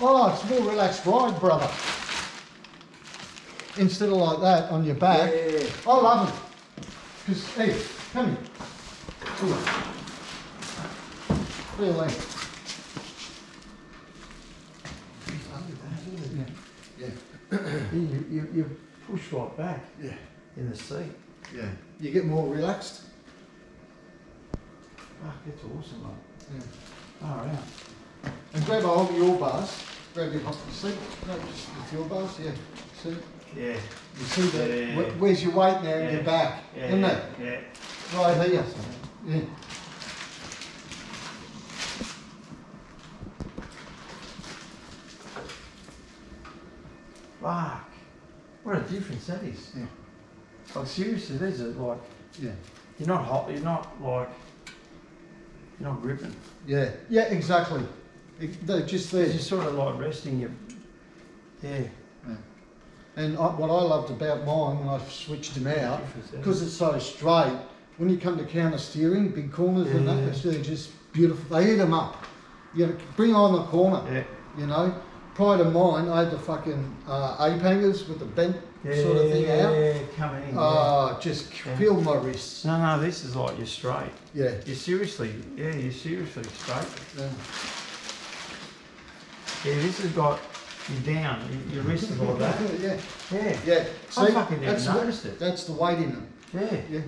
Oh, it's more relaxed ride, brother. Instead of like that on your back. Yeah. I love it. Because, hey, come here. Feel that. Yeah. You push right back. Yeah. In the seat. Yeah. You get more relaxed. Fuck, that's awesome, mate. Yeah. All right. And grab a hold of your bars. Grab your seat. No, just with your bars, yeah. See? Yeah. You see that? Yeah. Where's your weight now in your back? Yeah. Isn't it? Yeah. Right here. Yeah. Fuck. What a difference that is. Yeah. Like seriously, there's a like. Yeah. You're not hot. You're not like. You're not gripping. Yeah. Yeah, exactly. They're just there. You're sort of like resting your. Yeah. Yeah. And what I loved about mine when I switched them out, because it's so straight, when you come to counter steering, big corners and that, they're just beautiful. They eat them up. You know, bring on the corner. Yeah. You know, prior to mine, I had the fucking ape hangers with the bent sort of thing out. Yeah, coming in. Just feel my wrists. No, this is like you're straight. Yeah. You're seriously straight. Yeah. Yeah, this has got you down. Your wrist is like that. Yeah. Yeah. Yeah. I fucking never noticed it. That's the weight in them. Yeah. Yeah.